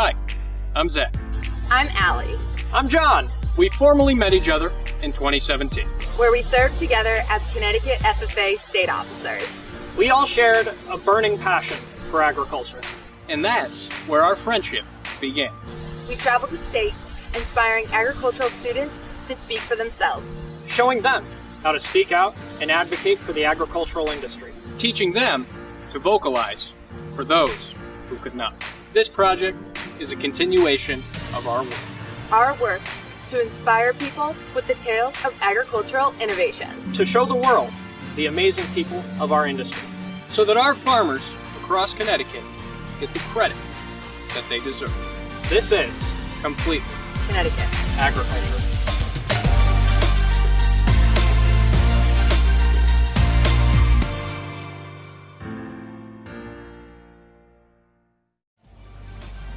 Hi, I'm Zach. I'm Allie. I'm John. We formally met each other in 2017. Where we served together as Connecticut FFA state officers. We all shared a burning passion for agriculture, and that's where our friendship began. We traveled the state, inspiring agricultural students to speak for themselves. Showing them how to speak out and advocate for the agricultural industry. Teaching them to vocalize for those who could not. This project is a continuation of our work. Our work to inspire people with the tales of agricultural innovation. To show the world the amazing people of our industry, so that our farmers across Connecticut get the credit that they deserve. This is Completely Connecticut Agriculture.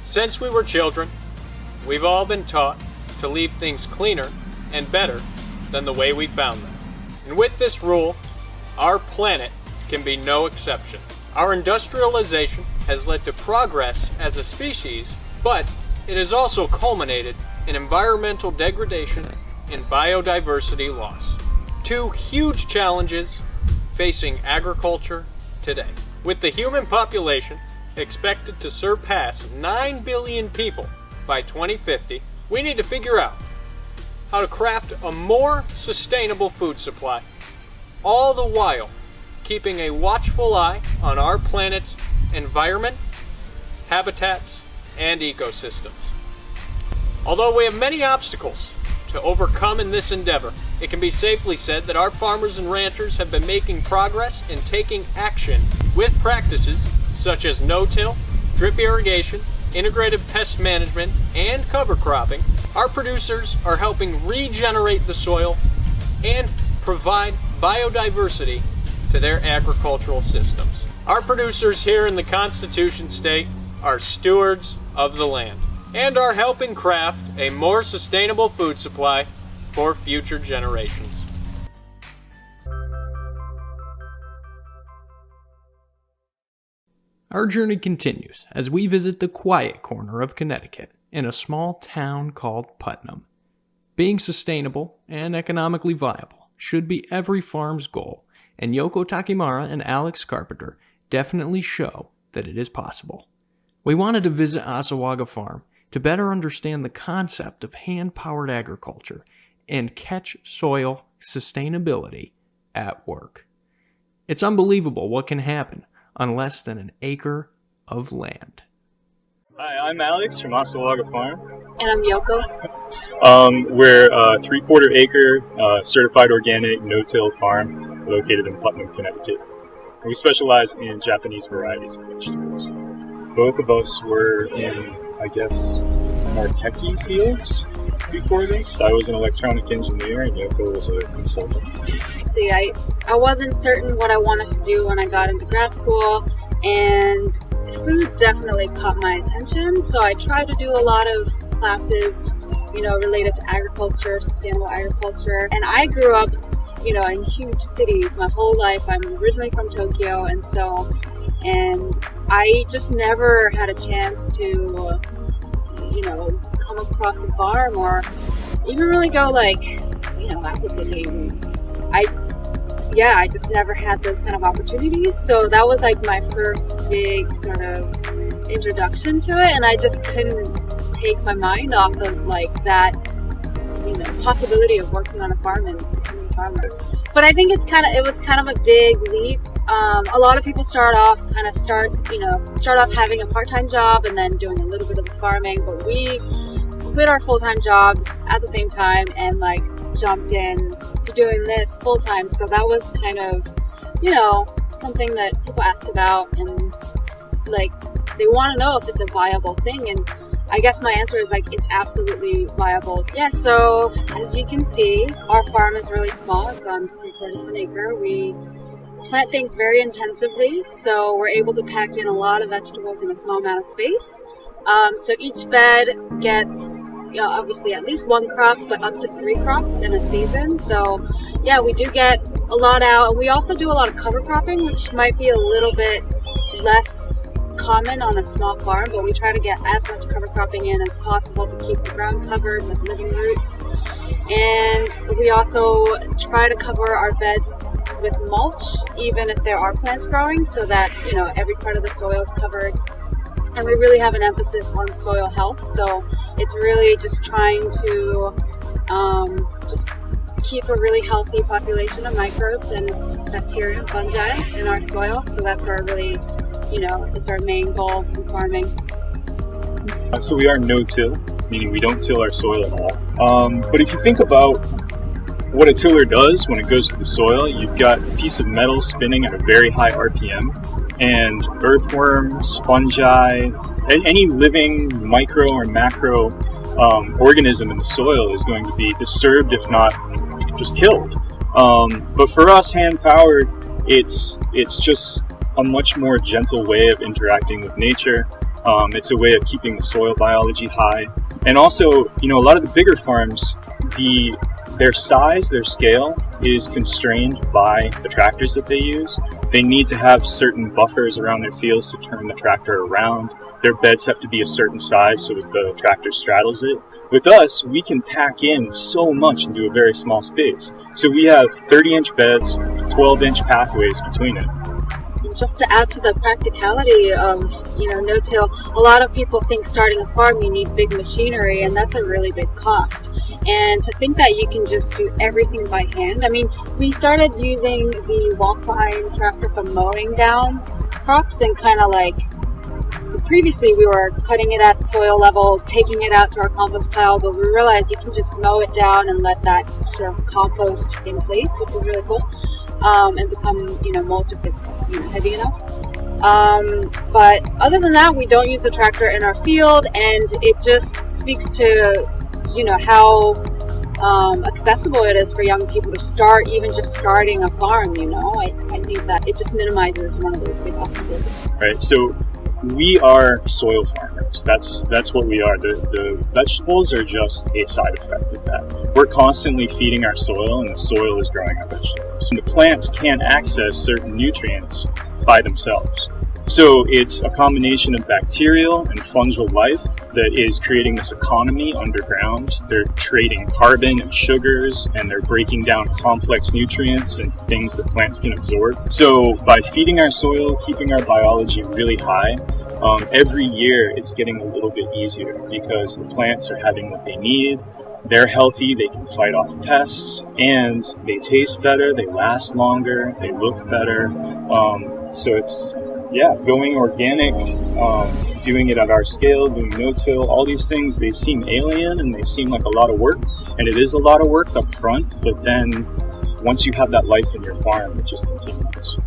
Since we were children, we've all been taught to leave things cleaner and better than the way we found them. And with this rule, our planet can be no exception. Our industrialization has led to progress as a species, but it has also culminated in environmental degradation and biodiversity loss. Two huge challenges facing agriculture today. With the human population expected to surpass 9 billion people by 2050, we need to figure out how to craft a more sustainable food supply, all the while keeping a watchful eye on our planet's environment, habitats, and ecosystems. Although we have many obstacles to overcome in this endeavor, it can be safely said that our farmers and ranchers have been making progress in taking action with practices such as no-till, drip irrigation, integrated pest management, and cover cropping. Our producers are helping regenerate the soil and provide biodiversity to their agricultural systems. Our producers here in the Constitution State are stewards of the land and are helping craft a more sustainable food supply for future generations. Our journey continues as we visit the quiet corner of Connecticut in a small town called Putnam. Being sustainable and economically viable should be every farm's goal, and Yoko Takimura and Alex Carpenter definitely show that it is possible. We wanted to visit Assawaga Farm to better understand the concept of hand-powered agriculture and catch soil sustainability at work. It's unbelievable what can happen on less than an acre of land. Hi, I'm Alex from Assawaga Farm. And I'm Yoko. We're a 3/4 acre certified organic no-till farm located in Putnam, Connecticut. We specialize in Japanese varieties of vegetables. Both of us were in, I guess, more techie fields before this. I was an electronic engineer and Yoko was a consultant. I wasn't certain what I wanted to do when I got into grad school, and food definitely caught my attention, so I tried to do a lot of classes, related to agriculture, sustainable agriculture. And I grew up, in huge cities my whole life. I'm originally from Tokyo, and I just never had a chance to, come across a farm or even really go advocating. I just never had those kind of opportunities. So that was like my first big sort of introduction to it, and I just couldn't take my mind off of that, possibility of working on a farm and becoming a farmer. But I think it was kind of a big leap. A lot of people start off having a part-time job and then doing a little bit of the farming, but we quit our full-time jobs at the same time and jumped in to doing this full-time. So that was kind of, something that people ask about, and they want to know if it's a viable thing, and I guess my answer is it's absolutely viable. Yeah, so as you can see, our farm is really small. It's on 3/4 of an acre. We plant things very intensively, so we're able to pack in a lot of vegetables in a small amount of space. So each bed gets obviously at least one crop, but up to 3 crops in a season. So yeah, we do get a lot out. We also do a lot of cover cropping, which might be a little bit less common on a small farm, but we try to get as much cover cropping in as possible to keep the ground covered with living roots. And we also try to cover our beds with mulch, even if there are plants growing, so that, you know, every part of the soil is covered. And we really have an emphasis on soil health, so it's really just trying to just keep a really healthy population of microbes and bacteria and fungi in our soil. So that's our really, you know, it's our main goal in farming. So we are no-till, meaning we don't till our soil at all. But if you think about what a tiller does when it goes to the soil, you've got a piece of metal spinning at a very high RPM, and earthworms, fungi, any living micro or macro organism in the soil is going to be disturbed, if not just killed. But for us, hand-powered, it's just a much more gentle way of interacting with nature. It's a way of keeping the soil biology high. And also, you know, a lot of the bigger farms, their size, their scale is constrained by the tractors that they use. They need to have certain buffers around their fields to turn the tractor around. Their beds have to be a certain size so that the tractor straddles it. With us, we can pack in so much into a very small space. So we have 30-inch beds, 12-inch pathways between it. Just to add to the practicality of, you know, no-till, a lot of people think starting a farm you need big machinery, and that's a really big cost. And to think that you can just do everything by hand. I mean, we started using the walk-behind tractor for mowing down crops, and kind of like, previously we were putting it at soil level, taking it out to our compost pile, but we realized you can just mow it down and let that sort of compost in place, which is really cool. And become, you know, mulch if it's, you know, heavy enough. But other than that, we don't use the tractor in our field, and it just speaks to, you know, how accessible it is for young people to start, even just starting a farm. You know, I think that it just minimizes one of those big obstacles. Right. So we are soil farmers. That's what we are. The vegetables are just a side effect of that. We're constantly feeding our soil, and the soil is growing our vegetables. And the plants can't access certain nutrients by themselves. So it's a combination of bacterial and fungal life that is creating this economy underground. They're trading carbon and sugars, and they're breaking down complex nutrients and things that plants can absorb. So by feeding our soil, keeping our biology really high, every year it's getting a little bit easier because the plants are having what they need. They're healthy, they can fight off pests, and they taste better, they last longer, they look better. So it's, yeah, going organic, doing it at our scale, doing no-till, all these things, they seem alien and they seem like a lot of work. And it is a lot of work up front, but then once you have that life in your farm, it just continues.